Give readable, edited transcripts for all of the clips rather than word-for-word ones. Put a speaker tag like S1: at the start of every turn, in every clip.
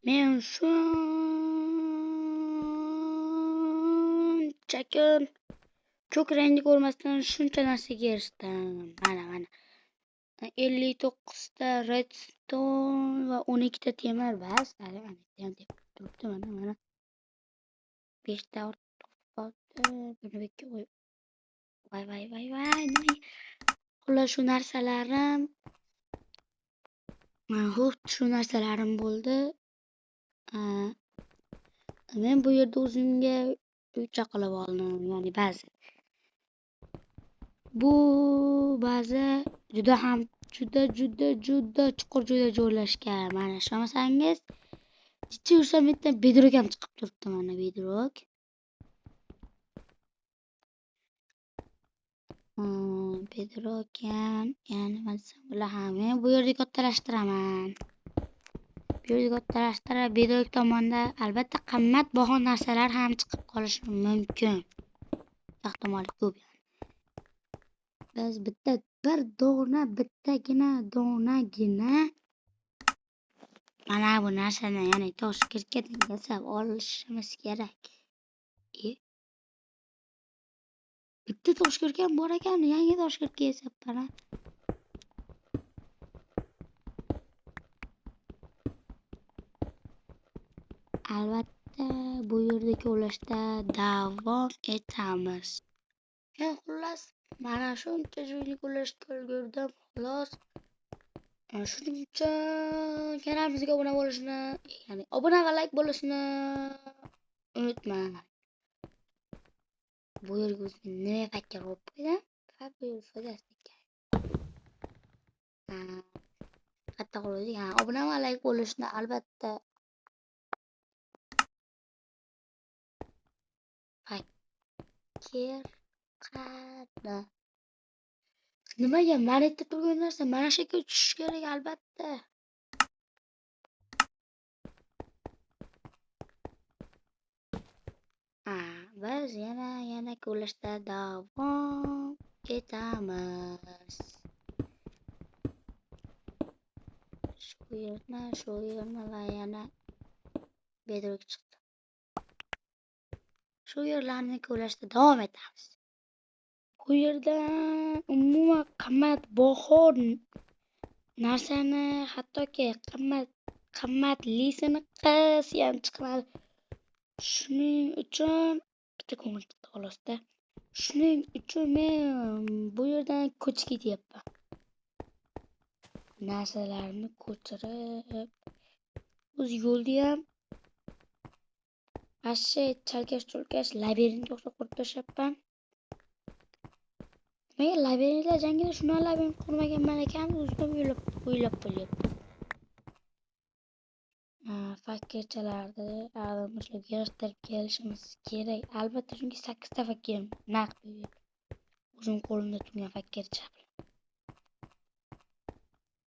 S1: Men shunchaki ko'k rangni ko'rmasdan shuncha narsaga erishdim. Mana 59 ta redstone va 12 ta temir bas. Mana deb turibdi mana 5 ta ortiq qoldi. Buni bekka qo'yib. Voy. Nima? Xullas shu narsalarim bo'ldi. Men bu yerda o'zimga uycha qilib oldim, ya'ni baza. Bu baza juda chuqur joyda joylashgan. Mana ishonmasangiz, jichcha yursam bitta bedrock ham chiqib turibdi, mana bedrock. Bedrock ham, yana nima desam bo'laman, men bu yerda kattalashtirib, bedrock tomonda albatta qimmatbaho narsalar ham chiqib qolishi mumkin. Ehtimoli ko'p. Biz bittagina donagina mana bu narsani, ya'ni toshkirkadan yasab olishimiz kerak. Bitta toshkirkam bor ekan, yangi toshkirka yasab mana. Albatta bu yerda ko'lashda davom etamiz. Xullas, mana shuncha joyni ko'lashga ulgurdim. Xolos. Shuning uchun kanalimizga obuna bo'lishni, ya'ni obuna va like bo'lishni unutmang. Bu yerga o'zim nima fakir olib qo'ydim? Katta qo'ydik. Obuna va like bo'lishni albatta fakir qani. Nimaga mana yerda turgan narsa mana shu yerga tushishi kerak albatta. Biz yana ko'lashda davom etamiz. Shu yerni va yana bedrock chiqdi. Shu yerlarni ko'lashda davom etamiz. Bu yerda umuman qimmatbaho narsani, hattoki qimmatlisini qilsa ham chiqmadi. Shuning uchun bitta ko'ngil chiqdi xolosda. Shuning uchun men bu yerdan ko'chib ketyapman. Narsalarni ko'chirib, o'z yo'lda ham ashe chalkash labirintga o'xshab qurib tashlabman. Men labirintlar jangida shunday labirint qurmaganman ekan, o'zim o'ylab qo'yapman. Fakirchalarni albatta yig'ishtirib kelishimiz kerak. Albatta, chunki 8 ta fakir naqd berib. O'zim qo'limda turgan fakircha.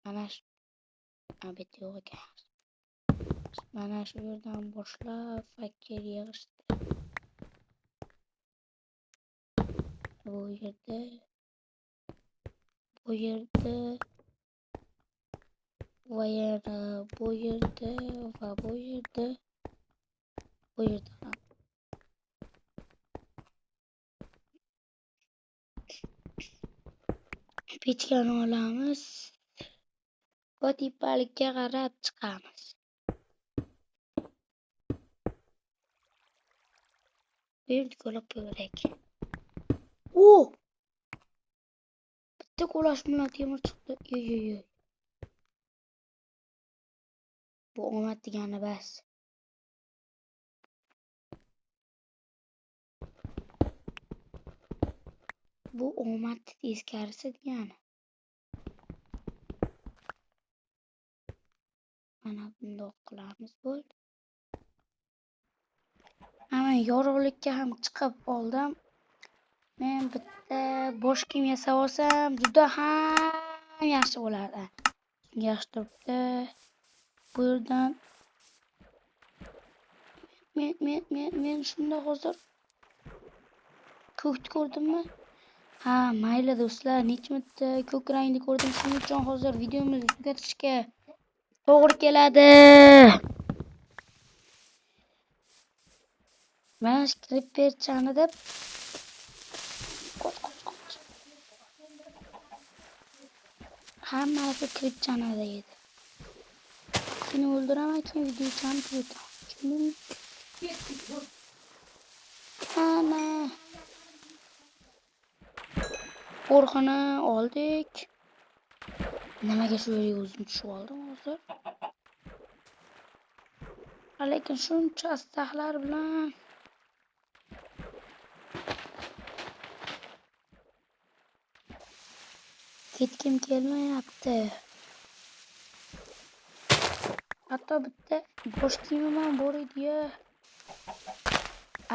S1: Mana shu bitta yo'q ekan. Mana shu yerdan boshlab fakir yig'ishtirib. Bu yerda va yana bu yerda va bu yerda ham. Pechkani olamiz. Kotipalikka qarab chiqamiz. Bu yerda ko'lab ko'rak. Bitta ko'lash bilan temir chiqdi. Yo'q. Bu omad degani bas. Bu omad teskarisi degani. Mana bundoq qilamiz bo'ldi. Mana yorug'likka ham chiqib oldim. Men bitta bosh kiyim yasab olsam juda ham yaxshi bo'lardi. Yaxshi turibdi. Bu yerdan men shunda hozir ko'kni ko'rdimmi? Mayli do'stlar, nechta ko'k rangni ko'rdim. Shuning uchun hozir videomizni tugatishga to'g'ri keladi. Mana Creeper chanida qoch. Hammasi Creeper chanida edi. Seni o'ldiraman, keyin video chanib o'taman. Ana. Qo'rg'ini oldik. Nimaga shu yerga o'zim tushib oldim hozir? Lekin shuncha astahlar bilan ketgim kelmayapti. Hatto bitta bosh kiyimim ham bor edi-ya.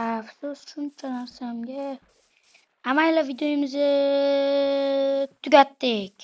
S1: Afsus shuncha narsamga. Amayla videomizni tugatdik.